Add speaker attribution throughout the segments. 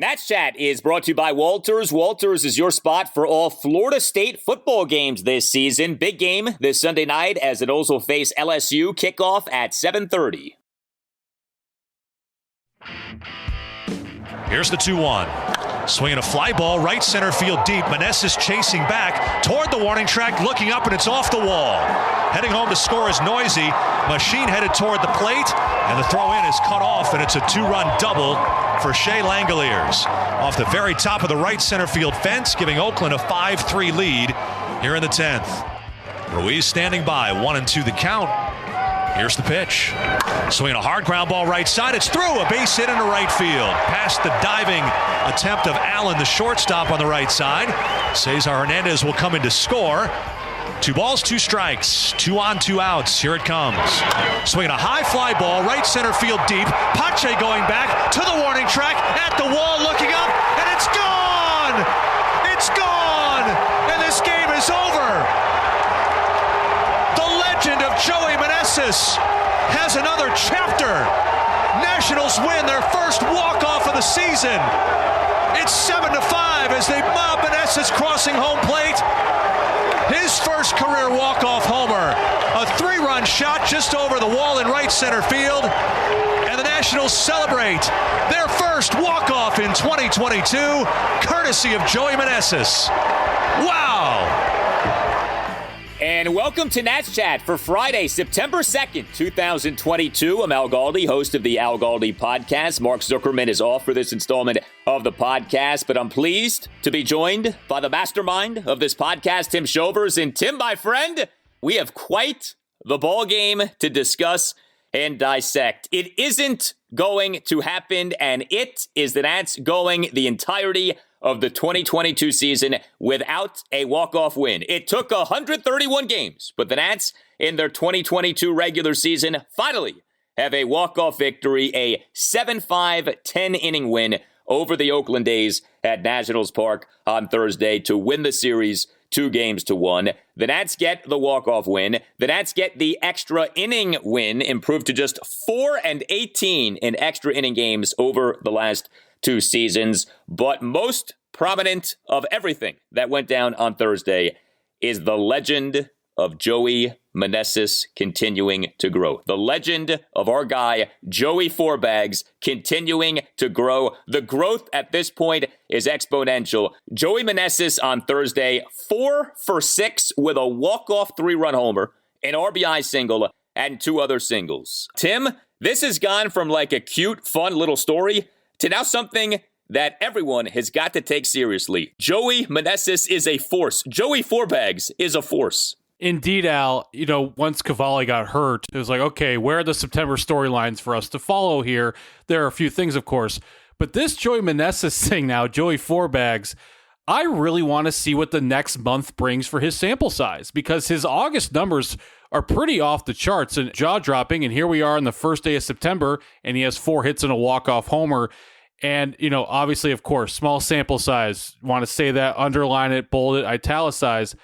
Speaker 1: Nats Chat is brought to you by Walters. Walters is your spot for all Florida State football games this season. Big game this Sunday night as the Noles will face LSU. Kickoff at 7:30.
Speaker 2: Here's the 2-1. Swinging a fly ball, right center field deep. Meneses chasing back toward the warning track, looking up, and it's off the wall. Heading home to score is Noisy. Machine headed toward the plate, and the throw-in is cut off, and it's a two-run double for Shea Langoliers. Off the very top of the right center field fence, giving Oakland a 5-3 lead here in the 10th. Ruiz standing by, 1-2 the count. Here's the pitch. Swinging a hard ground ball right side. It's through, a base hit into right field. Past the diving attempt of Allen, the shortstop on the right side. Cesar Hernandez will come in to score. 2 balls, 2 strikes. 2 on, 2 outs. Here it comes. Swinging a high fly ball, right center field deep. Pache going back to the warning track, at the wall, looking up, and it's gone! It's gone! And this game is over! The legend of Joey Meneses has another chapter. Nationals win their first walk-off of the season. It's 7-5 as they mob Meneses crossing home plate. His first career walk-off homer. A 3-run shot just over the wall in right center field. And the Nationals celebrate their first walk-off in 2022, courtesy of Joey Meneses. Wow!
Speaker 1: And welcome to Nats Chat for Friday, September 2nd, 2022. I'm Al Galdi, host of the Al Galdi podcast. Mark Zuckerman is off for this installment of the podcast, but I'm pleased to be joined by the mastermind of this podcast, Tim Shovers. And Tim, my friend, we have quite the ball game to discuss and dissect. It isn't going to happen, and it is the Nats going the entirety of the 2022 season without a walk-off win. It took 131 games, but the Nats in their 2022 regular season finally have a walk-off victory, a 7-5, 10-inning win over the Oakland A's at Nationals Park on Thursday to win the series 2-1. The Nats get the walk-off win. The Nats get the extra inning win, improved to just 4-18 in extra inning games over the last 2 seasons. But most prominent of everything that went down on Thursday is the legend of Joey Meneses continuing to grow. The legend of our guy, Joey Fourbags, continuing to grow. The growth at this point is exponential. Joey Meneses on Thursday, 4 for 6 with a walk-off 3-run homer, an RBI single, and 2 other singles. Tim, this has gone from like a cute, fun little story to now something that everyone has got to take seriously. Joey Meneses is a force. Joey Fourbags is a force.
Speaker 3: Indeed, Al. Once Cavalli got hurt, it was like, okay, where are the September storylines for us to follow here? There are a few things, of course. But this Joey Meneses thing now, Joey Fourbags, I really want to see what the next month brings for his sample size, because his August numbers are pretty off the charts and jaw-dropping, and here we are on the first day of September, and he has 4 hits and a walk-off homer. And, obviously, of course, small sample size. Want to say that, underline it, bold it, italicize.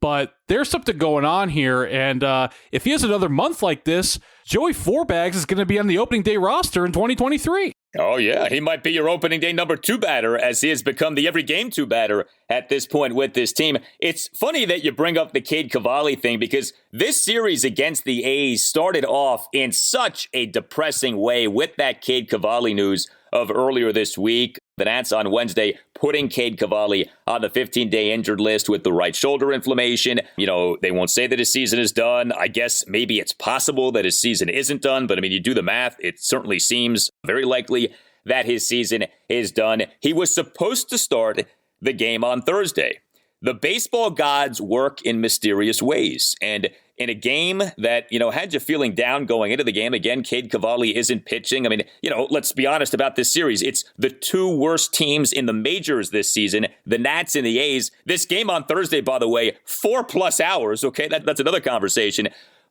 Speaker 3: But there's something going on here, and if he has another month like this, Joey Fourbags is going to be on the opening day roster in 2023.
Speaker 1: Oh, yeah. He might be your opening day number 2 batter, as he has become the every game 2 batter at this point with this team. It's funny that you bring up the Cade Cavalli thing, because this series against the A's started off in such a depressing way with that Cade Cavalli news of earlier this week. The Nats on Wednesday putting Cade Cavalli on the 15-day injured list with the right shoulder inflammation. They won't say that his season is done. I guess maybe it's possible that his season isn't done, but you do the math, it certainly seems very likely that his season is done. He was supposed to start the game on Thursday. The baseball gods work in mysterious ways, and in a game that, had you feeling down going into the game, again, Cade Cavalli isn't pitching. Let's be honest about this series. It's the 2 worst teams in the majors this season, the Nats and the A's. This game on Thursday, by the way, 4+ hours, okay? That's another conversation.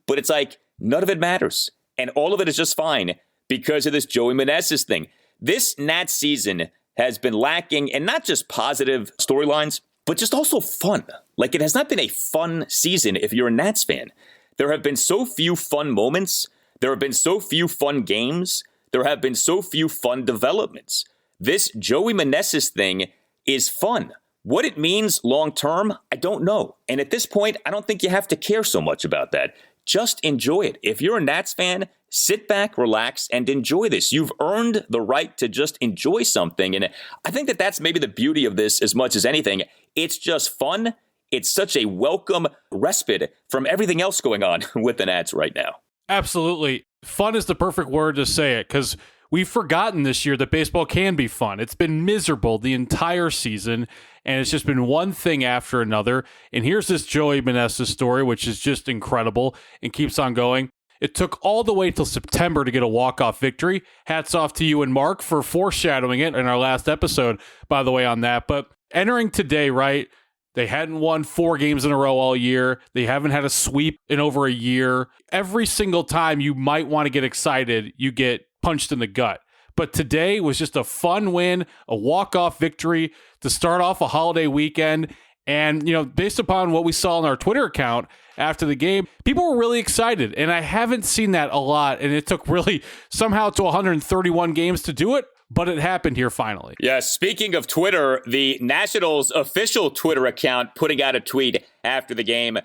Speaker 1: But it's like, none of it matters. And all of it is just fine because of this Joey Meneses thing. This Nats season has been lacking, and not just positive storylines, but just also fun. Like, it has not been a fun season if you're a Nats fan. There have been so few fun moments. There have been so few fun games. There have been so few fun developments. this Joey Meneses thing is fun. What it means long term, I don't know. And at this point, I don't think you have to care so much about that. Just enjoy it. If you're a Nats fan, sit back, relax, and enjoy this. You've earned the right to just enjoy something. And I think that that's maybe the beauty of this as much as anything. It's just fun. It's such a welcome respite from everything else going on with the Nats right now.
Speaker 3: Absolutely. Fun is the perfect word to say it, because we've forgotten this year that baseball can be fun. It's been miserable the entire season, and it's just been one thing after another. And here's this Joey Meneses story, which is just incredible and keeps on going. It took all the way till September to get a walk-off victory. Hats off to you and Mark for foreshadowing it in our last episode, by the way, on that. But entering today, right, they hadn't won 4 games in a row all year. They haven't had a sweep in over a year. Every single time you might want to get excited, you get punched in the gut. But today was just a fun win, a walk-off victory to start off a holiday weekend. And, you know, based upon what we saw on our Twitter account after the game, people were really excited. And I haven't seen that a lot. And it took really somehow to 131 games to do it. But it happened here finally.
Speaker 1: Yeah, speaking of Twitter, the Nationals' official Twitter account putting out a tweet after the game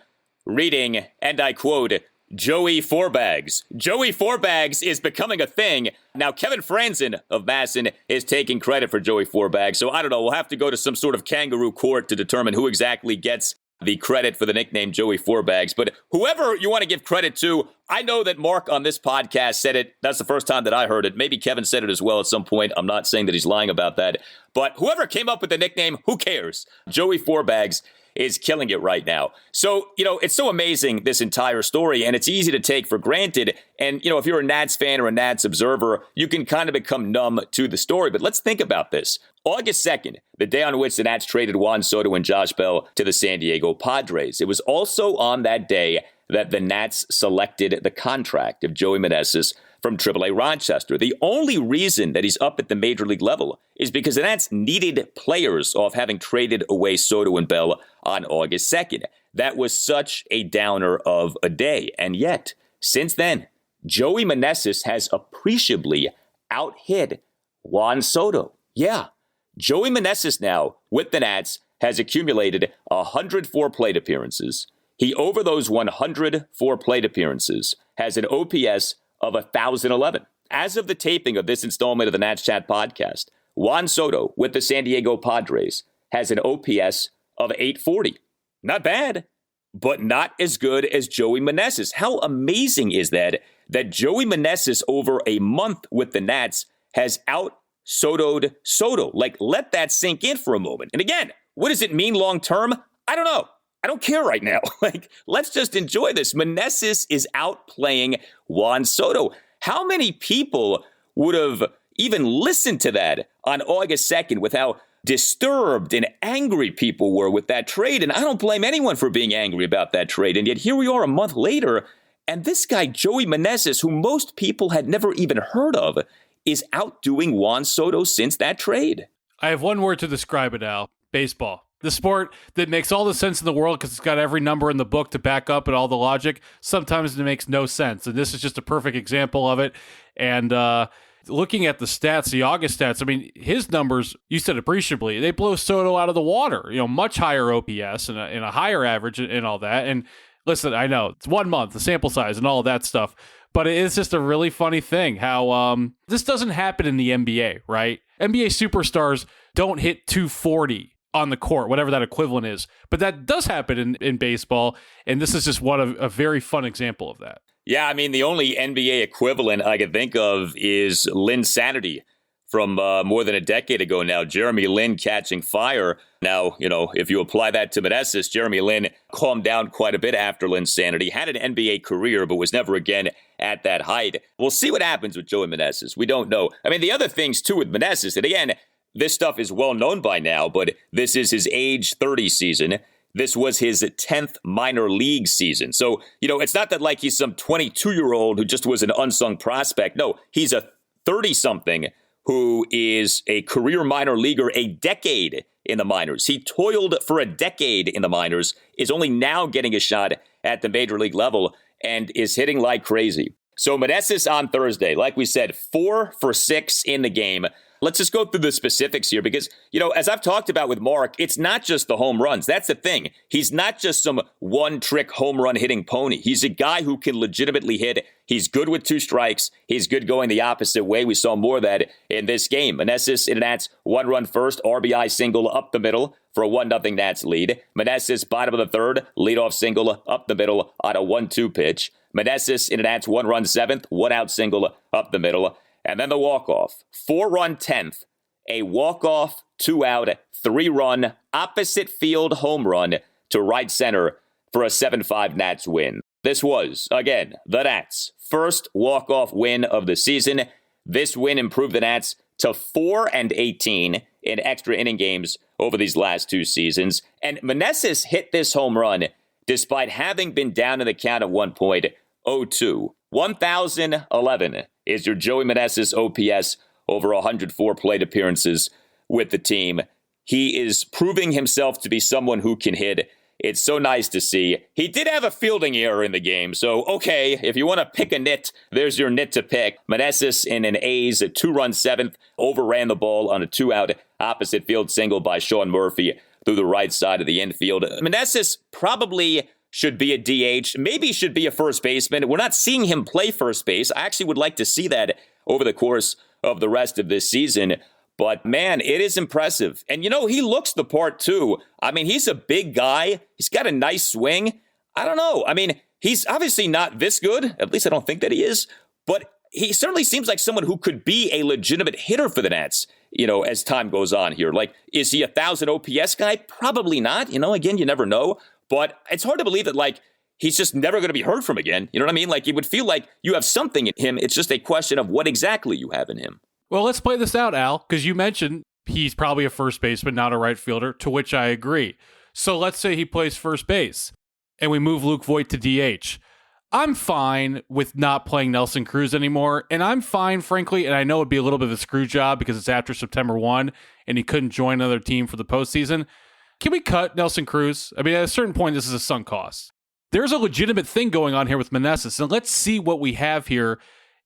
Speaker 1: reading, and I quote, Joey Fourbags. Joey Fourbags is becoming a thing. Now, Kevin Franzen of Masson is taking credit for Joey Fourbags. So I don't know. We'll have to go to some sort of kangaroo court to determine who exactly gets the credit for the nickname Joey Fourbags. But whoever you want to give credit to, I know that Mark on this podcast said it. That's the first time that I heard it. Maybe Kevin said it as well at some point. I'm not saying that he's lying about that. But whoever came up with the nickname, who cares? Joey Fourbags is killing it right now. So, you know, it's so amazing, this entire story, and it's easy to take for granted. And, you know, if you're a Nats fan or a Nats observer, you can kind of become numb to the story. But let's think about this. August 2nd, the day on which the Nats traded Juan Soto and Josh Bell to the San Diego Padres. It was also on that day that the Nats selected the contract of Joey Meneses from AAA Rochester. The only reason that he's up at the major league level is because the Nats needed players off having traded away Soto and Bell on August 2nd. That was such a downer of a day. And yet, since then, Joey Meneses has appreciably out-hit Juan Soto. Yeah, Joey Meneses now, with the Nats, has accumulated 104 plate appearances. He, over those 104 plate appearances, has an OPS of 1,011. As of the taping of this installment of the Nats Chat podcast, Juan Soto with the San Diego Padres has an OPS of 840. Not bad, but not as good as Joey Meneses. How amazing is that Joey Meneses over a month with the Nats has out-Soto'd Soto? Like, let that sink in for a moment. And again, what does it mean long term? I don't know. I don't care right now. Like, let's just enjoy this. Meneses is outplaying Juan Soto. How many people would have even listened to that on August 2nd with how disturbed and angry people were with that trade? And I don't blame anyone for being angry about that trade. And yet here we are a month later, and this guy, Joey Meneses, who most people had never even heard of, is outdoing Juan Soto since that trade.
Speaker 3: I have one word to describe it, Al. Baseball. The sport that makes all the sense in the world because it's got every number in the book to back up and all the logic. Sometimes it makes no sense. And this is just a perfect example of it. And looking at the stats, the August stats, I mean, his numbers, you said appreciably, they blow Soto out of the water. You know, much higher OPS and a higher average and all that. And listen, I know it's 1 month, the sample size and all of that stuff. But it is just a really funny thing how this doesn't happen in the NBA, right? NBA superstars don't hit 240 on the court, whatever that equivalent is. But that does happen in baseball, and this is just a very fun example of that.
Speaker 1: Yeah, I mean, the only NBA equivalent I can think of is Linsanity from more than a decade ago now. Jeremy Lin catching fire. Now, you know, if you apply that to Meneses, Jeremy Lin calmed down quite a bit after Linsanity, had an NBA career, but was never again at that height. We'll see what happens with Joey Meneses. We don't know. I mean, the other things, too, with Meneses, and again, this stuff is well known by now, but this is his age 30 season. This was his 10th minor league season. So, you know, it's not that like he's some 22-year-old who just was an unsung prospect. No, he's a 30-something who is a career minor leaguer, a decade in the minors. He toiled for a decade in the minors, is only now getting a shot at the major league level, and is hitting like crazy. So Meneses on Thursday, like we said, 4 for 6 in the game. Let's just go through the specifics here because, as I've talked about with Mark, it's not just the home runs. That's the thing. He's not just some one-trick home run hitting pony. He's a guy who can legitimately hit. He's good with 2 strikes. He's good going the opposite way. We saw more of that in this game. Meneses in an Nats 1-run first, RBI single up the middle for a 1-0 Nats lead. Meneses bottom of the third, leadoff single up the middle on a 1-2 pitch. Meneses in an Nats 1-run seventh, 1-out single up the middle. And then the walk-off, 4-run 10th, a walk-off, 2-out, 3-run, opposite field home run to right center for a 7-5 Nats win. This was, again, the Nats' first walk-off win of the season. This win improved the Nats to 4-18 in extra inning games over these last 2 seasons. And Meneses hit this home run despite having been down in the count at 1.02. 1,011 is your Joey Meneses OPS over 104 plate appearances with the team. He is proving himself to be someone who can hit. It's so nice to see. He did have a fielding error in the game, so okay, if you want to pick a nit, there's your nit to pick. Meneses in an A's 2-run seventh overran the ball on a 2-out opposite field single by Sean Murphy through the right side of the infield. Meneses probably should be a DH, maybe should be a first baseman. We're not seeing him play first base. I actually would like to see that over the course of the rest of this season. But man, it is impressive. And he looks the part too. I mean, he's a big guy. He's got a nice swing. I don't know. I mean, he's obviously not this good. At least I don't think that he is. But he certainly seems like someone who could be a legitimate hitter for the Nats, as time goes on here. Like, is he a 1,000 OPS guy? Probably not. Again, you never know. But it's hard to believe that, he's just never going to be heard from again. You know what I mean? It would feel like you have something in him. It's just a question of what exactly you have in him.
Speaker 3: Well, let's play this out, Al, because you mentioned he's probably a first baseman, not a right fielder, to which I agree. So let's say he plays first base, and we move Luke Voit to DH. I'm fine with not playing Nelson Cruz anymore, and I'm fine, frankly, and I know it'd be a little bit of a screw job because it's after September 1, and he couldn't join another team for the postseason. Can we cut Nelson Cruz? I mean, at a certain point, this is a sunk cost. There's a legitimate thing going on here with Meneses, and let's see what we have here.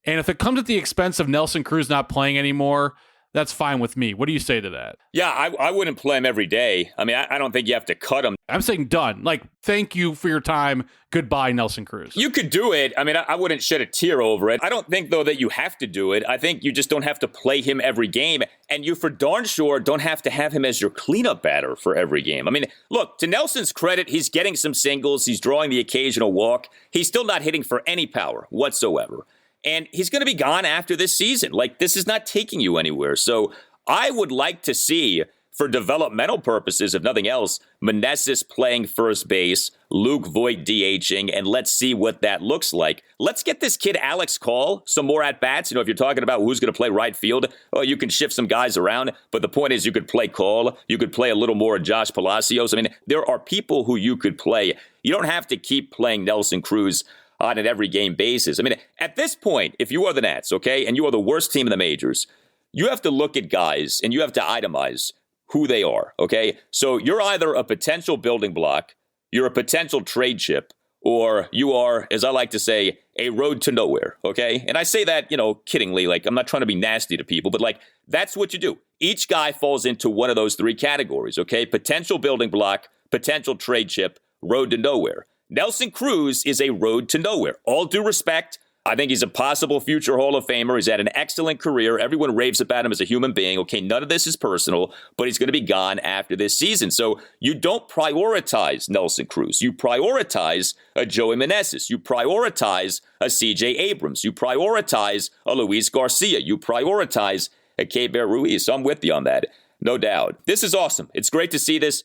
Speaker 3: And if it comes at the expense of Nelson Cruz not playing anymore, that's fine with me. What do you say to that?
Speaker 1: Yeah, I wouldn't play him every day. I mean, I don't think you have to cut him.
Speaker 3: I'm saying done. Thank you for your time. Goodbye, Nelson Cruz.
Speaker 1: You could do it. I mean, I wouldn't shed a tear over it. I don't think, though, that you have to do it. I think you just don't have to play him every game. And you, for darn sure, don't have to have him as your cleanup batter for every game. I mean, look, to Nelson's credit, he's getting some singles. He's drawing the occasional walk. He's still not hitting for any power whatsoever. And he's going to be gone after this season. This is not taking you anywhere. So I would like to see, for developmental purposes, if nothing else, Meneses playing first base, Luke Voit DHing, and let's see what that looks like. Let's get this kid Alex Call some more at-bats. If you're talking about who's going to play right field, you can shift some guys around. But the point is you could play Call. You could play a little more of Josh Palacios. I mean, there are people who you could play. You don't have to keep playing Nelson Cruz on an every game basis. I mean, at this point, if you are the Nats, okay, and you are the worst team in the majors, you have to look at guys and you have to itemize who they are, okay? So you're either a potential building block, you're a potential trade chip, or you are, as I like to say, a road to nowhere, okay? And I say that, kiddingly, I'm not trying to be nasty to people, but that's what you do. Each guy falls into one of those 3 categories, okay? Potential building block, potential trade chip, road to nowhere. Nelson Cruz is a road to nowhere. All due respect, I think he's a possible future Hall of Famer. He's had an excellent career. Everyone raves about him as a human being. Okay, none of this is personal, but he's going to be gone after this season. So you don't prioritize Nelson Cruz. You prioritize a Joey Meneses. You prioritize a CJ Abrams. You prioritize a Luis Garcia. You prioritize a Keibert Ruiz. So I'm with you on that, no doubt. This is awesome. It's great to see this.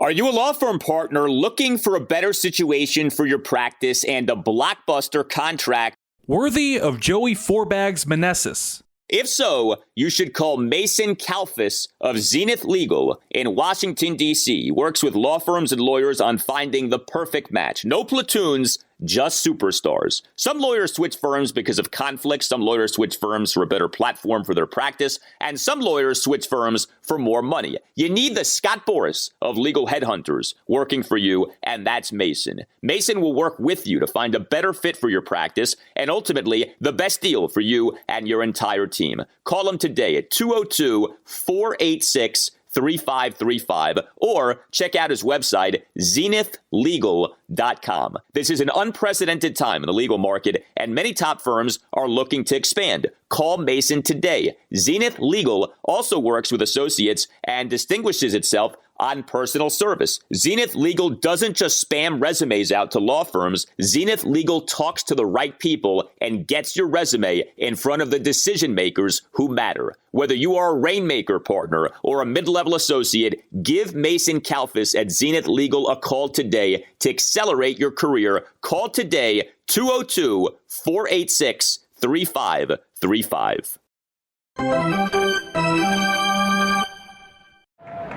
Speaker 1: Are you a law firm partner looking for a better situation for your practice and a blockbuster contract
Speaker 4: worthy of Joey Fourbags Meneses?
Speaker 1: If so, you should call Mason Kalfas of Zenith Legal in Washington, D.C. He works with law firms and lawyers on finding the perfect match. No platoons, just superstars. Some lawyers switch firms because of conflicts. Some lawyers switch firms for a better platform for their practice. And some lawyers switch firms for more money. You need the Scott Boras of legal headhunters working for you, and that's Mason. Mason will work with you to find a better fit for your practice and ultimately the best deal for you and your entire team. Call him today at 202-486-3535 or check out his website, zenithlegal.com. This is an unprecedented time in the legal market, and many top firms are looking to expand. Call Mason today. Zenith Legal also works with associates and distinguishes itself on personal service. Zenith Legal doesn't just spam resumes out to law firms. Zenith Legal talks to the right people and gets your resume in front of the decision makers who matter. Whether you are a Rainmaker partner or a mid-level associate, give Mason Kalfas at Zenith Legal a call today to accelerate your career. Call today, 202-486-3535.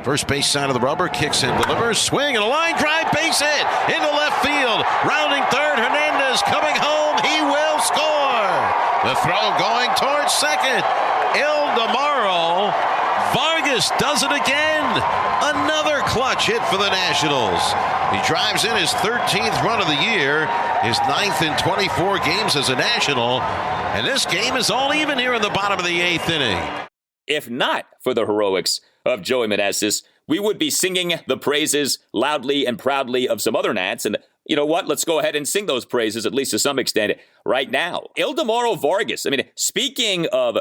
Speaker 5: First base side of the rubber, kicks in, delivers, swing, and a line drive, base hit, into left field. Rounding third, Hernandez coming home, he will score. The throw going towards second. Ildemaro Vargas does it again. Another clutch hit for the Nationals. He drives in his 13th run of the year, his 9th in 24 games as a National, and this game is all even here in the bottom of the 8th inning.
Speaker 1: If not for the heroics of Joey Meneses, we would be singing the praises loudly and proudly of some other Nats. And you know what? Let's go ahead and sing those praises, at least to some extent, right now. Ildemaro Vargas. I mean, speaking of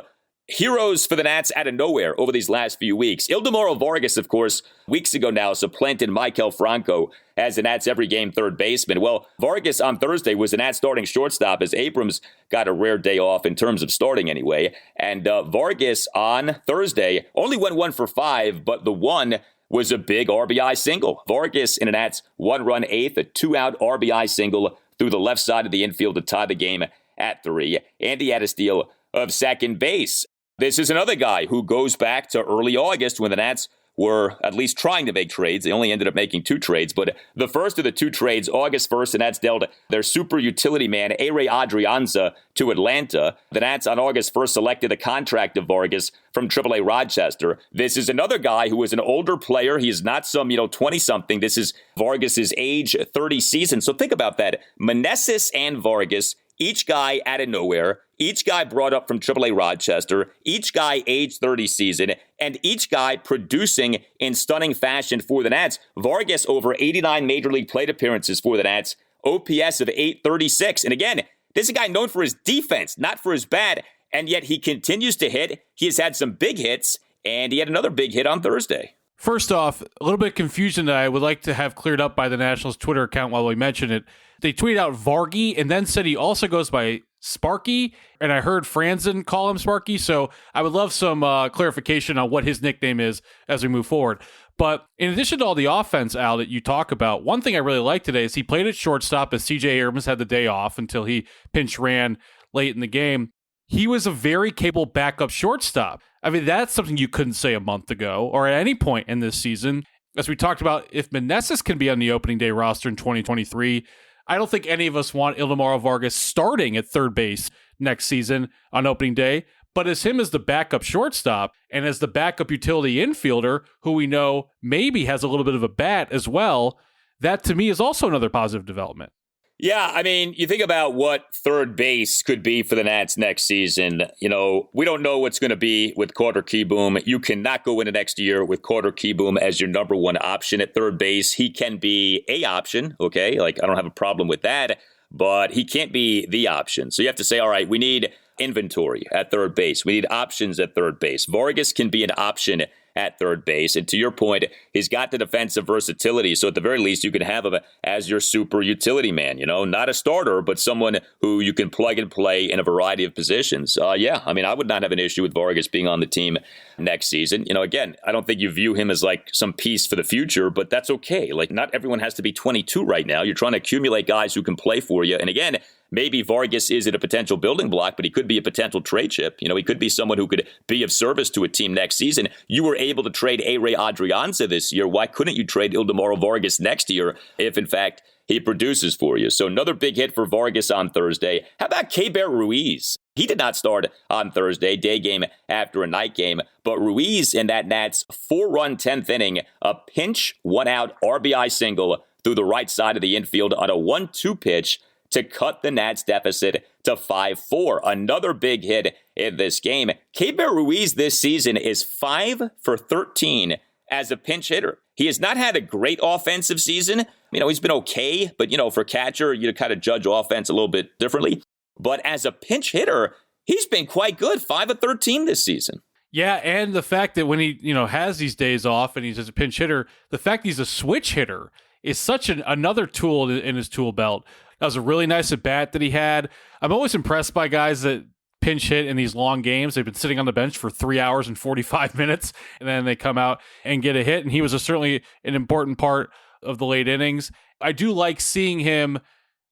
Speaker 1: heroes for the Nats out of nowhere over these last few weeks, Ildemaro Vargas, of course, weeks ago now supplanted Maikel Franco as the Nats every game third baseman. Well, Vargas on Thursday was the Nats starting shortstop as Abrams got a rare day off in terms of starting anyway. And Vargas on Thursday only went 1 for 5, but the one was a big RBI single. Vargas in a Nats 1-run eighth, a 2-out RBI single through the left side of the infield to tie the game at 3. And he had a steal of second base. This is another guy who goes back to early August when the Nats were at least trying to make trades. They only ended up making 2 trades, but the first of the 2 trades, August 1st, the Nats dealt their super utility man, Adrianza, to Atlanta. The Nats on August 1st selected a contract of Vargas from AAA Rochester. This is another guy who is an older player. He is not some, 20-something. This is Vargas's age 30 season. So think about that. Meneses and Vargas, each guy out of nowhere, each guy brought up from AAA Rochester, each guy age 30 season, and each guy producing in stunning fashion for the Nats. Vargas over 89 Major League plate appearances for the Nats, OPS of 836. And again, this is a guy known for his defense, not for his bat, and yet he continues to hit. He has had some big hits, and he had another big hit on Thursday.
Speaker 3: First off, a little bit of confusion that I would like to have cleared up by the Nationals Twitter account while we mention it. They tweeted out Vargy and then said he also goes by Sparky, and I heard Franzen call him Sparky, so I would love some clarification on what his nickname is as we move forward. But in addition to all the offense, Al, that you talk about, one thing I really like today is he played at shortstop as CJ Abrams had the day off until he pinch ran late in the game. He was a very capable backup shortstop. I mean, that's something you couldn't say a month ago or at any point in this season. As we talked about, if Meneses can be on the opening day roster in 2023, I don't think any of us want Ildemaro Vargas starting at third base next season on opening day, but as him as the backup shortstop and as the backup utility infielder, who we know maybe has a little bit of a bat as well, that to me is also another positive development.
Speaker 1: Yeah, I mean, you think about what third base could be for the Nats next season. We don't know what's going to be with Carter Kieboom. You cannot go into next year with Carter Kieboom as your number one option at third base. He can be a option, okay? I don't have a problem with that, but he can't be the option. So you have to say, all right, we need inventory at third base. We need options at third base. Vargas can be an option at third base. And to your point, he's got the defensive versatility. So at the very least, you can have him as your super utility man, not a starter, but someone who you can plug and play in a variety of positions. I would not have an issue with Vargas being on the team next season. Again, I don't think you view him as like some piece for the future, but that's okay. Not everyone has to be 22 right now. You're trying to accumulate guys who can play for you. And again, maybe Vargas isn't a potential building block, but he could be a potential trade chip. He could be someone who could be of service to a team next season. You were able to trade Adrianza this year. Why couldn't you trade Ildemaro Vargas next year if, in fact, he produces for you. So another big hit for Vargas on Thursday. How about Keibert Ruiz? He did not start on Thursday, day game after a night game, but Ruiz in that Nats 4-run 10th inning, a pinch, 1-out RBI single through the right side of the infield on a 1-2 pitch to cut the Nats deficit to 5-4. Another big hit in this game. Keibert Ruiz this season is 5 for 13 as a pinch hitter. He has not had a great offensive season. He's been okay, but, for catcher, you kind of judge offense a little bit differently. But as a pinch hitter, he's been quite good, 5 of 13 this season.
Speaker 3: Yeah, and the fact that when he, has these days off and he's as a pinch hitter, the fact he's a switch hitter is such another tool in his tool belt. That was a really nice at-bat that he had. I'm always impressed by guys that pinch hit in these long games. They've been sitting on the bench for 3 hours and 45 minutes, and then they come out and get a hit, and he was certainly an important part of the late innings. I do like seeing him.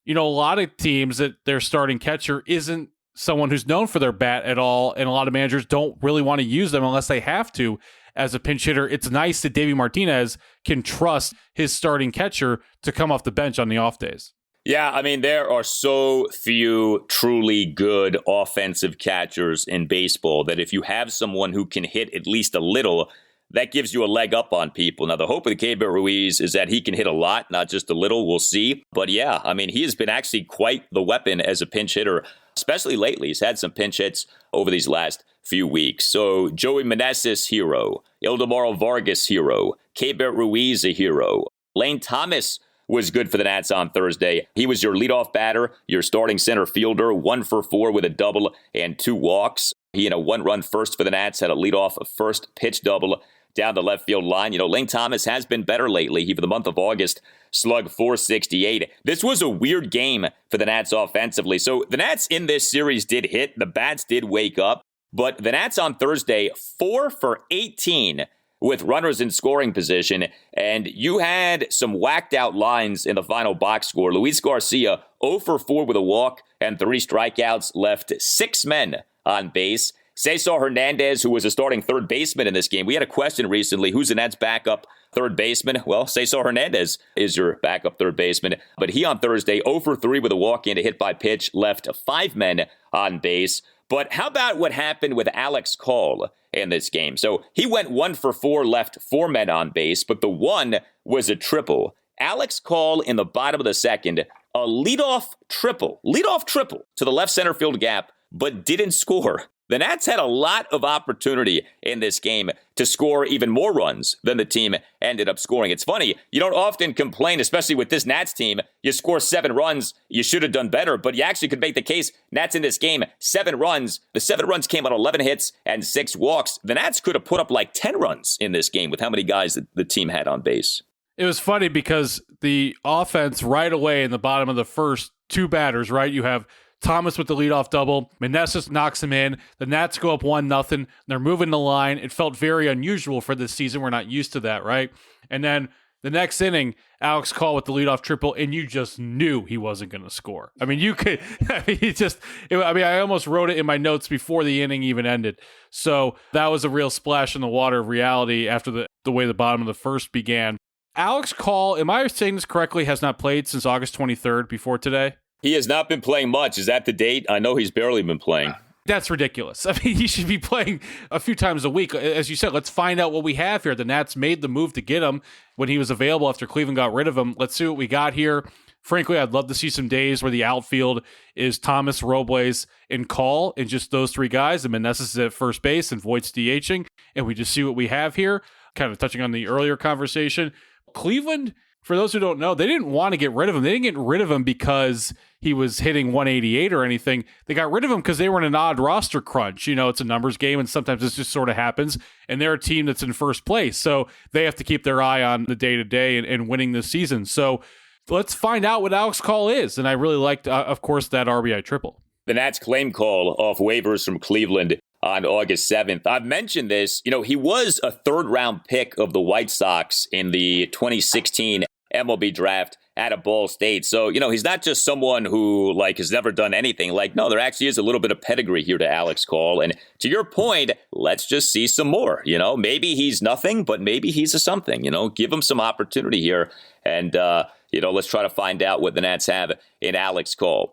Speaker 3: A lot of teams that their starting catcher isn't someone who's known for their bat at all, and a lot of managers don't really want to use them unless they have to as a pinch hitter. It's nice that Davey Martinez can trust his starting catcher to come off the bench on the off days.
Speaker 1: Yeah, there are so few truly good offensive catchers in baseball that if you have someone who can hit at least a little, that gives you a leg up on people. Now, the hope with Keibert Ruiz is that he can hit a lot, not just a little. We'll see. But yeah, he has been actually quite the weapon as a pinch hitter, especially lately. He's had some pinch hits over these last few weeks. So Joey Meneses, hero. Ildemaro Vargas, hero. Keibert Ruiz, a hero. Lane Thomas was good for the Nats on Thursday. He was your leadoff batter, your starting center fielder, 1 for 4 with a double and 2 walks. He, in a 1-run first for the Nats, had a leadoff first pitch double down the left field line. Lane Thomas has been better lately. He, for the month of August, slugged .468. This was a weird game for the Nats offensively. So the Nats in this series did hit. The bats did wake up. But the Nats on Thursday, 4 for 18 with runners in scoring position. And you had some whacked out lines in the final box score. Luis Garcia, 0 for 4 with a walk and 3 strikeouts, left 6 men on base. Cesar Hernandez, who was a starting third baseman in this game. We had a question recently, who's the Nats' backup third baseman? Well, Cesar Hernandez is your backup third baseman. But he on Thursday, 0 for 3 with a walk and a hit by pitch, left 5 men on base. But how about what happened with Alex Call in this game? So he went 1 for 4, left 4 men on base, but the one was a triple. Alex Call in the bottom of the second, a leadoff triple to the left center field gap, but didn't score. The Nats had a lot of opportunity in this game to score even more runs than the team ended up scoring. It's funny, you don't often complain, especially with this Nats team. You score 7 runs, you should have done better, but you actually could make the case, Nats in this game, 7 runs. The 7 runs came on 11 hits and 6 walks. The Nats could have put up like 10 runs in this game with how many guys that the team had on base.
Speaker 3: It was funny because the offense right away in the bottom of the first 2 batters, right? You have Thomas with the leadoff double. Meneses knocks him in. The Nats go up 1-0. They're moving the line. It felt very unusual for this season. We're not used to that, right? And then the next inning, Alex Call with the leadoff triple, and you just knew he wasn't going to score. I almost wrote it in my notes before the inning even ended. So that was a real splash in the water of reality after the way the bottom of the first began. Alex Call, am I saying this correctly, has not played since August 23rd before today?
Speaker 1: He has not been playing much. Is that the date? I know he's barely been playing.
Speaker 3: That's ridiculous. He should be playing a few times a week. As you said, let's find out what we have here. The Nats made the move to get him when he was available after Cleveland got rid of him. Let's see what we got here. Frankly, I'd love to see some days where the outfield is Thomas, Robles, and Call, and just those 3 guys. And Meneses is at first base and Voigt's DHing. And we just see what we have here. Kind of touching on the earlier conversation. Cleveland, for those who don't know, they didn't want to get rid of him. They didn't get rid of him because he was hitting 188 or anything. They got rid of him because they were in an odd roster crunch. It's a numbers game, and sometimes this just sort of happens. And they're a team that's in first place, so they have to keep their eye on the day-to-day and winning this season. So let's find out what Alex Call is. And I really liked, of course, that RBI triple.
Speaker 1: The Nats claim Call off waivers from Cleveland on August 7th. I've mentioned this. He was a 3rd-round pick of the White Sox in the 2016 MLB draft out of Ball State. So, he's not just someone who has never done anything. No, there actually is a little bit of pedigree here to Alex Call. And to your point, let's just see some more. Maybe he's nothing, but maybe he's a something. Give him some opportunity here. And, let's try to find out what the Nats have in Alex Call.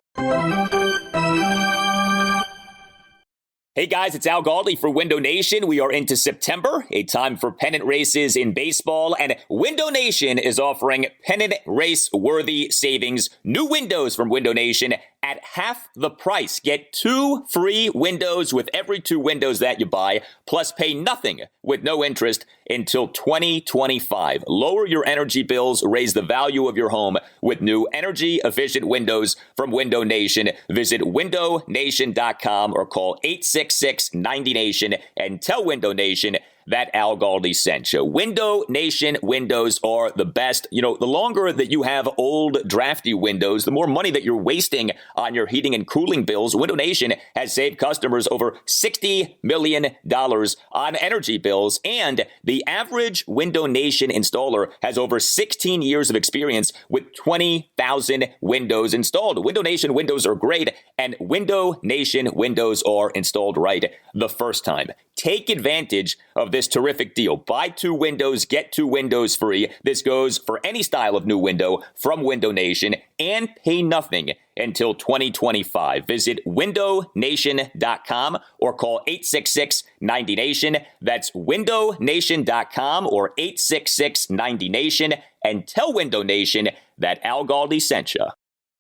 Speaker 1: Hey guys, it's Al Galdi for Window Nation. We are into September, a time for pennant races in baseball, and Window Nation is offering pennant race-worthy savings. New windows from Window Nation at half the price. Get 2 free windows with every 2 windows that you buy, plus pay nothing with no interest until 2025. Lower your energy bills, raise the value of your home with new energy-efficient windows from Window Nation. Visit windownation.com or call 866-90NATION and tell Window Nation that Al Galdi sent you. Window Nation windows are the best. The longer that you have old, drafty windows, the more money that you're wasting on your heating and cooling bills. Window Nation has saved customers over $60 million on energy bills, and the average Window Nation installer has over 16 years of experience with 20,000 windows installed. Window Nation windows are great, and Window Nation windows are installed right the first time. Take advantage of this terrific deal. Buy 2 windows, get 2 windows free. This goes for any style of new window from Window Nation, and pay nothing until 2025. Visit windownation.com or call 866-90NATION. That's windownation.com or 866-90NATION and tell Window Nation that Al Galdi sent you.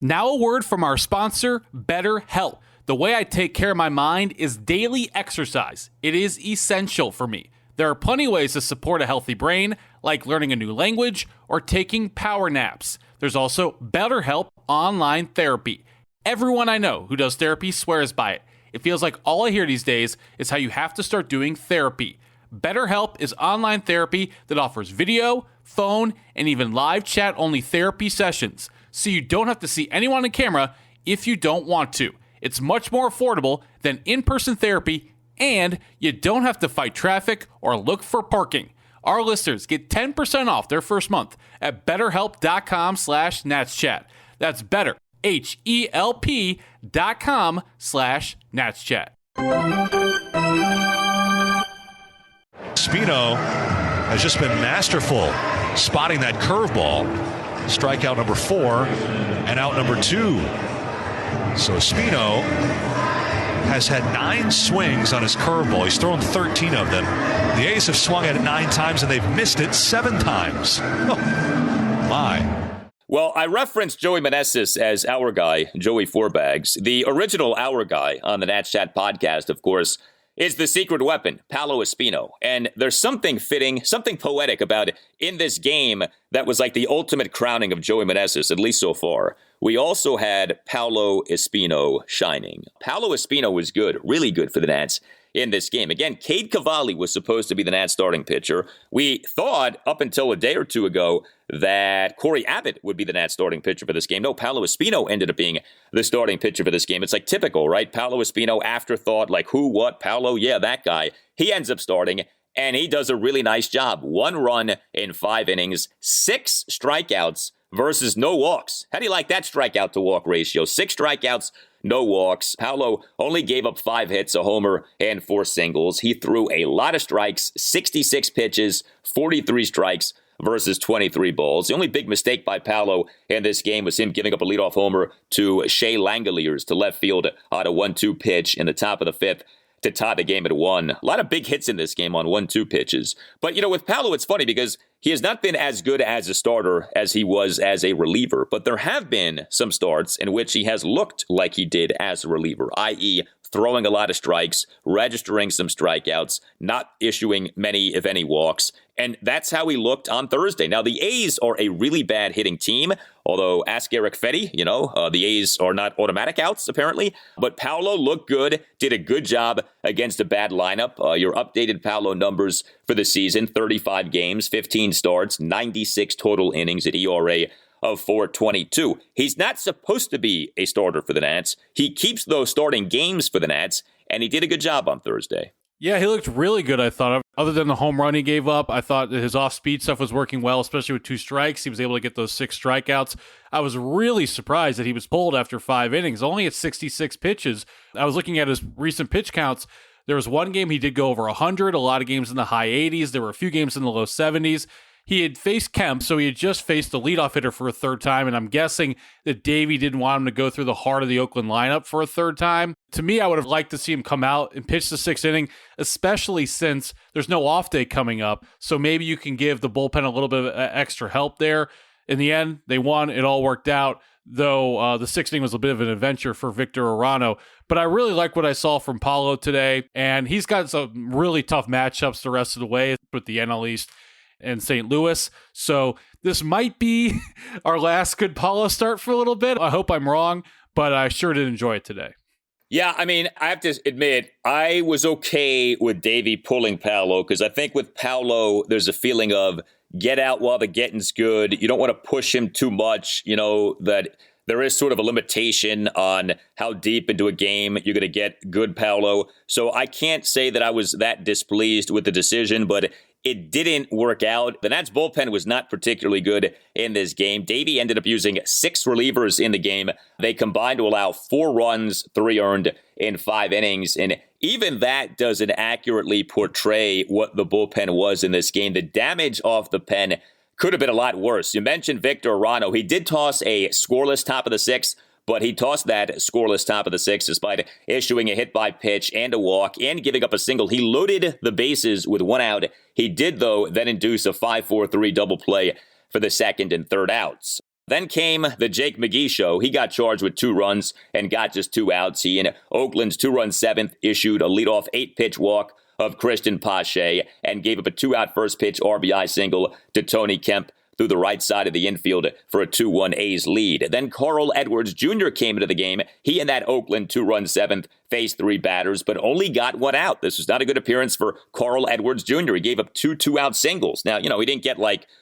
Speaker 3: Now a word from our sponsor, BetterHelp. The way I take care of my mind is daily exercise. It is essential for me. There are plenty of ways to support a healthy brain, like learning a new language or taking power naps. There's also BetterHelp online therapy. Everyone I know who does therapy swears by it. It feels like all I hear these days is how you have to start doing therapy. BetterHelp is online therapy that offers video, phone, and even live chat-only therapy sessions, so you don't have to see anyone on camera if you don't want to. It's much more affordable than in-person therapy, and you don't have to fight traffic or look for parking. Our listeners get 10% off their first month at betterhelp.com/natschat. That's better, HELP.com/natschat.
Speaker 2: Espino has just been masterful spotting that curveball. Strikeout number 4 and out number 2. So Espino has had 9 swings on his curveball. He's thrown 13 of them. The A's have swung at it 9 times, and they've missed it 7 times. Oh, my.
Speaker 1: Well, I referenced Joey Meneses as our guy, Joey Fourbags. The original our guy on the Nats Chat podcast, of course, is the secret weapon, Paolo Espino. And there's something fitting, something poetic about it in this game that was like the ultimate crowning of Joey Meneses, at least so far. We also had Paolo Espino shining. Paolo Espino was good, really good for the Nats in this game. Again, Cade Cavalli was supposed to be the Nats starting pitcher. We thought up until a day or two ago that Corey Abbott would be the Nats starting pitcher for this game. No, Paolo Espino ended up being the starting pitcher for this game. It's like typical, right? Paolo Espino, afterthought, like who, what, Paolo, yeah, that guy. He ends up starting, and he does a really nice job. 1 run in 5 innings, 6 strikeouts versus no walks. How do you like that strikeout to walk ratio? 6 strikeouts, no walks. Paolo only gave up 5 hits, a homer, and 4 singles. He threw a lot of strikes, 66 pitches, 43 strikes versus 23 balls. The only big mistake by Paolo in this game was him giving up a leadoff homer to Shea Langeliers to left field on a 1-2 pitch in the top of the 5th to tie the game at 1. A lot of big hits in this game on 1-2 pitches. But, with Paolo, it's funny because he has not been as good as a starter as he was as a reliever. But there have been some starts in which he has looked like he did as a reliever, i.e., throwing a lot of strikes, registering some strikeouts, not issuing many, if any, walks. And that's how he looked on Thursday. Now, the A's are a really bad hitting team, although ask Eric Fetty, the A's are not automatic outs, apparently. But Paolo looked good, did a good job against a bad lineup. Your updated Paolo numbers for the season, 35 games, 15 starts, 96 total innings at ERA of 4.22. He's not supposed to be a starter for the Nats. He keeps those starting games for the Nats, and he did a good job on Thursday.
Speaker 3: Yeah, he looked really good, I thought. Other than the home run he gave up, I thought that his off-speed stuff was working well, especially with 2 strikes. He was able to get those 6 strikeouts. I was really surprised that he was pulled after 5 innings, only at 66 pitches. I was looking at his recent pitch counts. There was one game he did go over 100, a lot of games in the high 80s. There were a few games in the low 70s. He had faced Kemp, so he had just faced the leadoff hitter for a third time, and I'm guessing that Davey didn't want him to go through the heart of the Oakland lineup for a third time. To me, I would have liked to see him come out and pitch the 6th inning, especially since there's no off day coming up, so maybe you can give the bullpen a little bit of extra help there. In the end, they won. It all worked out, though the 6th inning was a bit of an adventure for Victor Arano. But I really like what I saw from Paolo today, and he's got some really tough matchups the rest of the way with the NL East and St. Louis. So this might be our last good Paolo start for a little bit. I hope I'm wrong, but I sure did enjoy it today.
Speaker 1: Yeah, I mean, I have to admit, I was okay with Davey pulling Paolo because I think with Paolo, there's a feeling of get out while the getting's good. You don't want to push him too much, that there is sort of a limitation on how deep into a game you're going to get good Paolo. So I can't say that I was that displeased with the decision, but it didn't work out. The Nats bullpen was not particularly good in this game. Davey ended up using 6 relievers in the game. They combined to allow 4 runs, 3 earned in 5 innings. And even that doesn't accurately portray what the bullpen was in this game. The damage off the pen could have been a lot worse. You mentioned Victor Arano. He did toss a scoreless top of the 6th, but he tossed that scoreless top of the 6th despite issuing a hit by pitch and a walk and giving up a single. He loaded the bases with 1 out. He did, though, then induce a 5-4-3 double play for the 2nd and 3rd outs. Then came the Jake McGee show. He got charged with 2 runs and got just 2 outs. He, in Oakland's 2-run 7th, issued a leadoff 8-pitch walk of Christian Pache and gave up a 2-out first pitch RBI single to Tony Kemp through the right side of the infield for a 2-1 A's lead. Then Carl Edwards Jr. came into the game. He in that Oakland 2-run 7th faced 3 batters, but only got 1 out. This was not a good appearance for Carl Edwards Jr. He gave up 2 2-out singles. Now, he didn't get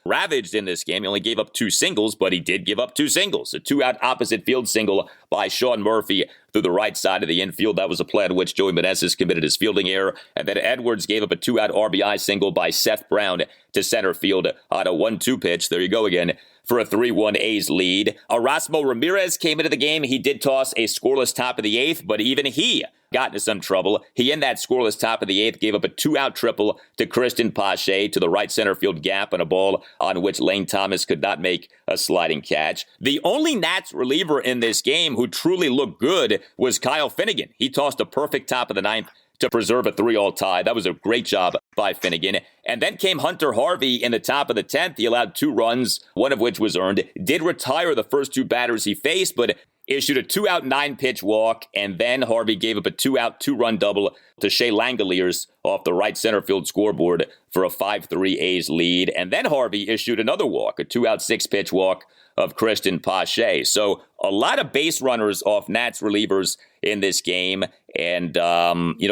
Speaker 1: ravaged in this game. He only gave up 2 singles, but he did give up 2 singles. A 2-out opposite field single by Sean Murphy through the right side of the infield. That was a play in which Joey Meneses committed his fielding error. And then Edwards gave up a 2-out RBI single by Seth Brown to center field on a 1-2 pitch. There you go again for a 3-1 A's lead. Erasmo Ramirez came into the game. He did toss a scoreless top of the 8th, but even he got into some trouble. He, in that scoreless top of the 8th, gave up a 2-out triple to Christian Pache to the right center field gap on a ball on which Lane Thomas could not make a sliding catch. The only Nats reliever in this game who truly looked good was Kyle Finnegan. He tossed a perfect top of the 9th to preserve a 3-all tie. That was a great job by Finnegan. And then came Hunter Harvey in the top of the 10th. He allowed 2 runs, one of which was earned. Did retire the first 2 batters he faced, but issued a 2-out 9-pitch walk. And then Harvey gave up a 2-out 2-run double to Shea Langoliers off the right center field scoreboard for a 5-3 A's lead. And then Harvey issued another walk, a 2-out 6-pitch walk of Christian Pache. So a lot of base runners off Nats relievers in this game. And,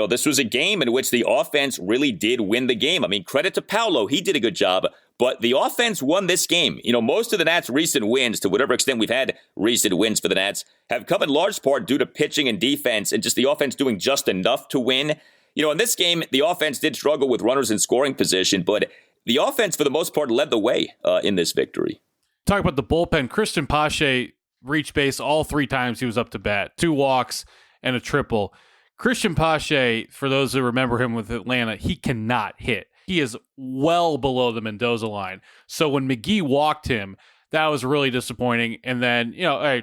Speaker 1: this was a game in which the offense really did win the game. I mean, credit to Paolo. He did a good job. But the offense won this game. Most of the Nats' recent wins, to whatever extent we've had recent wins for the Nats, have come in large part due to pitching and defense and just the offense doing just enough to win. In this game, the offense did struggle with runners in scoring position, but the offense, for the most part, led the way in this victory.
Speaker 3: Talk about the bullpen. Christian Pache reached base all 3 times he was up to bat. 2 walks and a triple. Christian Pache, for those who remember him with Atlanta, he cannot hit. He is well below the Mendoza line. So when McGee walked him, that was really disappointing. And then,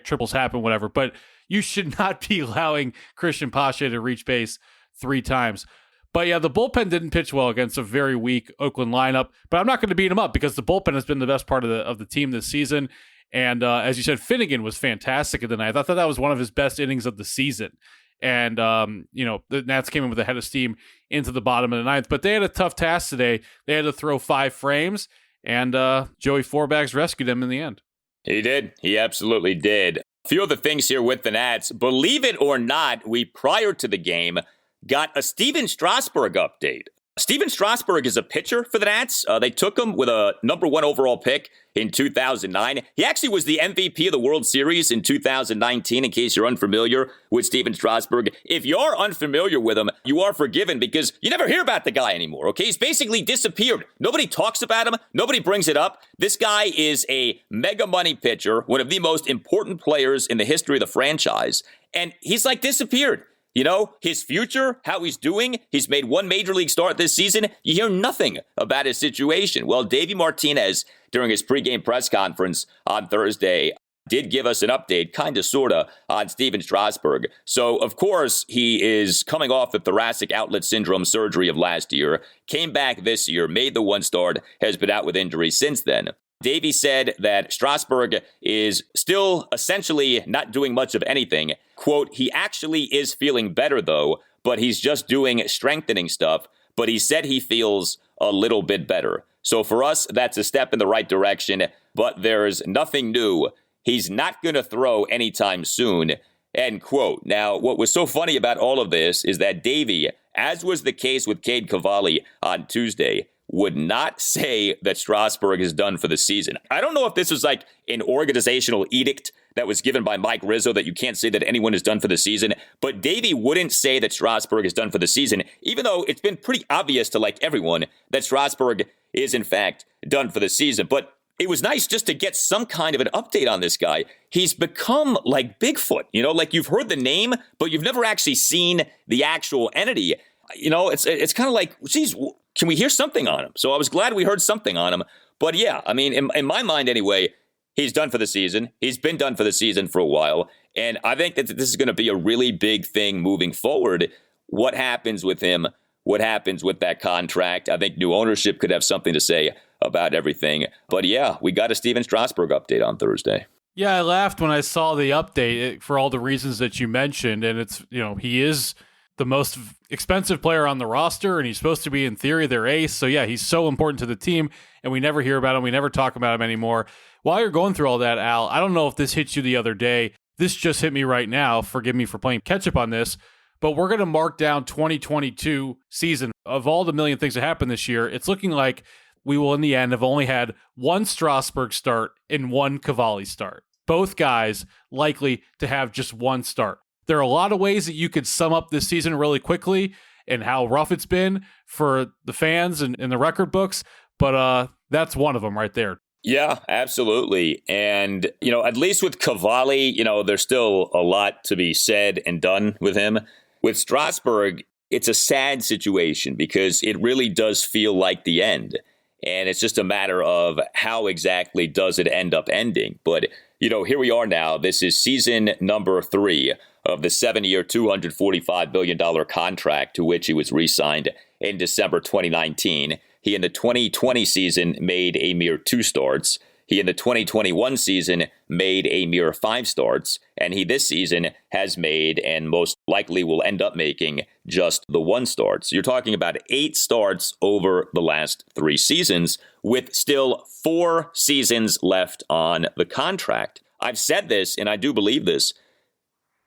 Speaker 3: triples happen, whatever. But you should not be allowing Christian Pache to reach base 3 times. But yeah, the bullpen didn't pitch well against a very weak Oakland lineup. But I'm not going to beat him up because the bullpen has been the best part of the team this season. And as you said, Finnegan was fantastic in the ninth. I thought that was one of his best innings of the season. And, the Nats came in with a head of steam into the bottom of the 9th. But they had a tough task today. They had to throw 5 frames, and Joey Fourbags rescued them in the end.
Speaker 1: He did. He absolutely did. A few other things here with the Nats. Believe it or not, we, prior to the game, got a Stephen Strasburg update. Stephen Strasburg is a pitcher for the Nats. They took him with a number 1 overall pick in 2009. He actually was the MVP of the World Series in 2019, in case you're unfamiliar with Stephen Strasburg. If you're unfamiliar with him, you are forgiven because you never hear about the guy anymore, okay? He's basically disappeared. Nobody talks about him. Nobody brings it up. This guy is a mega money pitcher, one of the most important players in the history of the franchise, and he's like disappeared. You know, his future, how he's doing, he's made 1 major league start this season. You hear nothing about his situation. Well, Davey Martinez, during his pregame press conference on Thursday, did give us an update, kind of, sort of, on Stephen Strasburg. So, of course, he is coming off the thoracic outlet syndrome surgery of last year, came back this year, made the 1 start, has been out with injury since then. Davey said that Strasburg is still essentially not doing much of anything. Quote, he actually is feeling better, though, but he's just doing strengthening stuff. But he said he feels a little bit better. So for us, that's a step in the right direction, but there's nothing new. He's not going to throw anytime soon, end quote. Now, what was so funny about all of this is that Davey, as was the case with Cade Cavalli on Tuesday, would not say that Strasburg is done for the season. I don't know if this was like an organizational edict that was given by Mike Rizzo that you can't say that anyone is done for the season, but Davey wouldn't say that Strasburg is done for the season, even though it's been pretty obvious to like everyone that Strasburg is in fact done for the season. But it was nice just to get some kind of an update on this guy. He's become like Bigfoot, you know, like you've heard the name, but you've never actually seen the actual entity. You know, it's kind of like, geez, can we hear something on him? So I was glad we heard something on him. But yeah, I mean, in my mind anyway, he's done for the season. He's been done for the season for a while. And I think that this is going to be a really big thing moving forward. What happens with him? What happens with that contract? I think new ownership could have something to say about everything. But yeah, we got a Stephen Strasburg update on Thursday.
Speaker 3: Yeah, I laughed when I saw the update for all the reasons that you mentioned. And it's, you know, he is the most expensive player on the roster, and he's supposed to be, in theory, their ace. So yeah, he's so important to the team, and we never hear about him. We never talk about him anymore. While you're going through all that, Al, I don't know if this hits you the other day. This just hit me right now. Forgive me for playing catch up on this, but we're going to mark down 2022 season. Of all the million things that happened this year, it's looking like we will, in the end, have only had 1 Strasburg start and 1 Cavalli start. Both guys likely to have just 1 start. There are a lot of ways that you could sum up this season really quickly and how rough it's been for the fans and in the record books, but that's one of them right there.
Speaker 1: Yeah, absolutely. And, you know, at least with Cavalli, you know, there's still a lot to be said and done with him. With Strasburg, it's a sad situation because it really does feel like the end. And it's just a matter of how exactly does it end up ending. But, you know, here we are now. This is season number 3 of the 7-year, $245 billion contract to which he was re-signed in December 2019. He, in the 2020 season, made a mere 2 starts. He, in the 2021 season, made a mere 5 starts. And he, this season, has made, and most likely will end up making, just the 1 start. So you're talking about 8 starts over the last 3 seasons, with still 4 seasons left on the contract. I've said this, and I do believe this.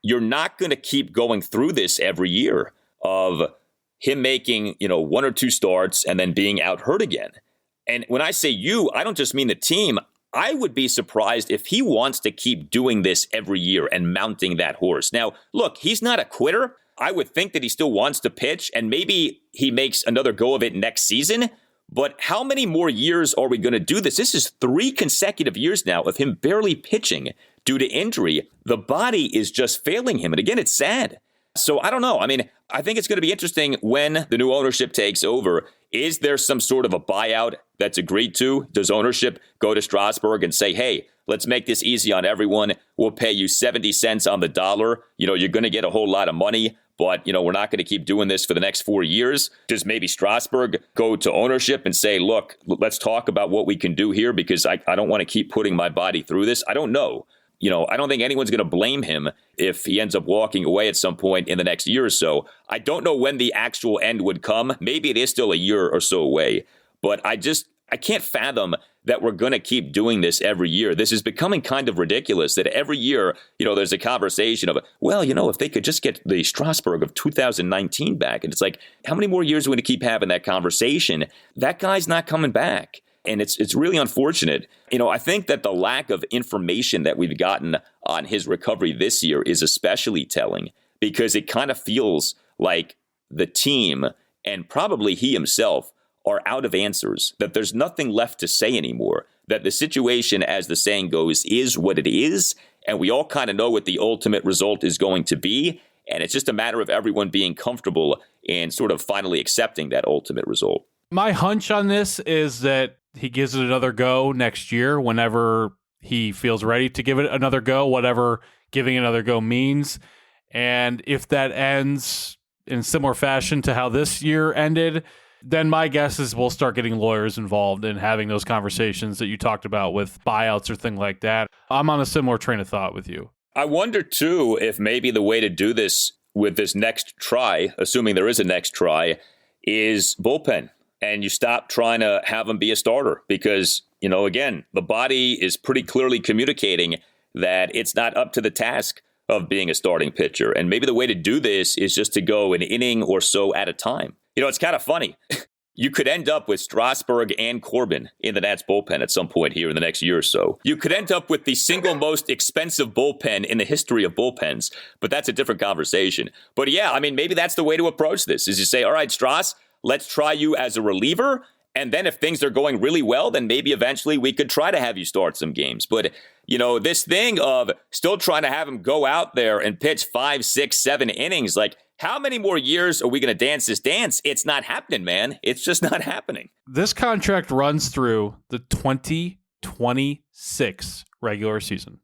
Speaker 1: You're not going to keep going through this every year of him making, you know, 1 or 2 starts and then being out hurt again. And when I say you, I don't just mean the team. I would be surprised if he wants to keep doing this every year and mounting that horse. Now, look, he's not a quitter. I would think that he still wants to pitch, and maybe he makes another go of it next season. But how many more years are we going to do this? This is 3 consecutive years now of him barely pitching due to injury. The body is just failing him. And again, it's sad. So I don't know. I mean, I think it's going to be interesting when the new ownership takes over. Is there some sort of a buyout that's agreed to? Does ownership go to Strasburg and say, hey, let's make this easy on everyone. We'll pay you 70 cents on the dollar. You know, you're going to get a whole lot of money, but, you know, we're not going to keep doing this for the next 4 years. Does maybe Strasburg go to ownership and say, look, let's talk about what we can do here because I don't want to keep putting my body through this? I don't know. You know, I don't think anyone's going to blame him if he ends up walking away at some point in the next year or so. I don't know when the actual end would come. Maybe it is still a year or so away. But I can't fathom that we're going to keep doing this every year. This is becoming kind of ridiculous that every year, there's a conversation of, well, if they could just get the Strasburg of 2019 back. And it's like, how many more years are we going to keep having that conversation? That guy's not coming back. And it's really unfortunate. I think that the lack of information that we've gotten on his recovery this year is especially telling, because it kind of feels like the team and probably he himself are out of answers, that there's nothing left to say anymore, that the situation, as the saying goes, is what it is, and we all kind of know what the ultimate result is going to be, and it's just a matter of everyone being comfortable and sort of finally accepting that ultimate result.
Speaker 3: My hunch on this is that he gives it another go next year whenever he feels ready to give it another go, whatever giving another go means. And if that ends in similar fashion to how this year ended, then my guess is we'll start getting lawyers involved in having those conversations that you talked about with buyouts or things like that. I'm on a similar train of thought with you.
Speaker 1: I wonder, too, if maybe the way to do this with this next try, assuming there is a next try, is bullpen. And you stop trying to have him be a starter because, again, the body is pretty clearly communicating that it's not up to the task of being a starting pitcher. And maybe the way to do this is just to go an inning or so at a time. It's kind of funny. You could end up with Strasburg and Corbin in the Nats bullpen at some point here in the next year or so. You could end up with the single most expensive bullpen in the history of bullpens, but that's a different conversation. But yeah, maybe that's the way to approach this, is you say, all right, Stras, let's try you as a reliever. And then if things are going really well, then maybe eventually we could try to have you start some games. But, this thing of still trying to have him go out there and pitch 5, 6, 7 innings, like how many more years are we going to dance this dance? It's not happening, man. It's just not happening.
Speaker 3: This contract runs through the 2026 regular season.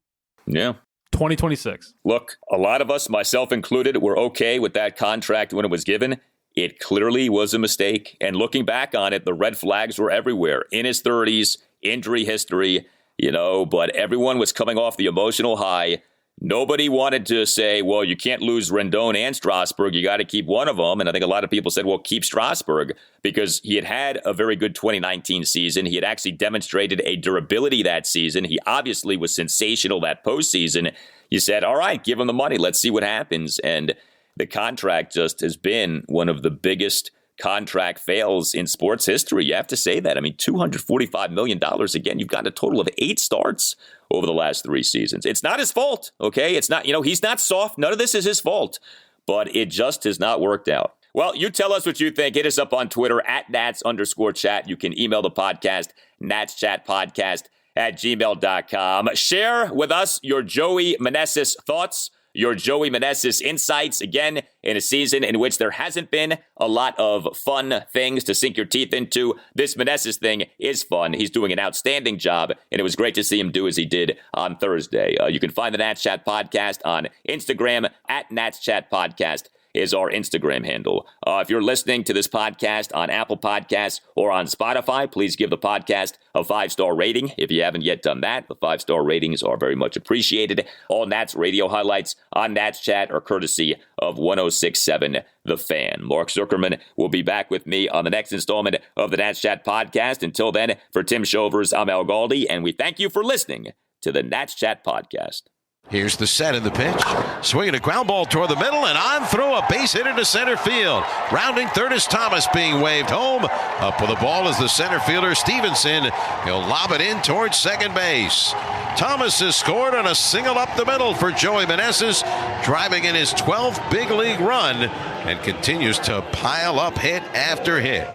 Speaker 1: Yeah.
Speaker 3: 2026.
Speaker 1: Look, a lot of us, myself included, were okay with that contract when it was given. It clearly was a mistake. And looking back on it, the red flags were everywhere. In his 30s, injury history, but everyone was coming off the emotional high. Nobody wanted to say, well, you can't lose Rendon and Strasburg. You got to keep one of them. And I think a lot of people said, well, keep Strasburg, because he had a very good 2019 season. He had actually demonstrated a durability that season. He obviously was sensational that postseason. You said, all right, give him the money. Let's see what happens. And the contract just has been one of the biggest contract fails in sports history. You have to say that. $245 million. Again, you've got a total of 8 starts over the last 3 seasons. It's not his fault, okay? It's not, he's not soft. None of this is his fault, but it just has not worked out. Well, you tell us what you think. Hit us up on Twitter at Nats_chat. You can email the podcast, natschatpodcast@gmail.com. Share with us your Joey Meneses thoughts, your Joey Meneses insights, again, in a season in which there hasn't been a lot of fun things to sink your teeth into. This Meneses thing is fun. He's doing an outstanding job, and it was great to see him do as he did on Thursday. You can find the Nats Chat Podcast on Instagram at Nats Chat Podcast is our Instagram handle. If you're listening to this podcast on Apple Podcasts or on Spotify, please give the podcast a 5-star rating. If you haven't yet done that, the 5-star ratings are very much appreciated. All Nats radio highlights on Nats Chat are courtesy of 106.7 The Fan. Mark Zuckerman will be back with me on the next installment of the Nats Chat Podcast. Until then, for Tim Shovers, I'm Al Galdi, and we thank you for listening to the Nats Chat Podcast.
Speaker 5: Here's the set in the pitch. Swinging a ground ball toward the middle and on through a base hit into center field. Rounding third is Thomas, being waved home. Up with the ball is the center fielder Stevenson. He'll lob it in towards second base. Thomas has scored on a single up the middle for Joey Meneses, driving in his 12th big league run, and continues to pile up hit after hit.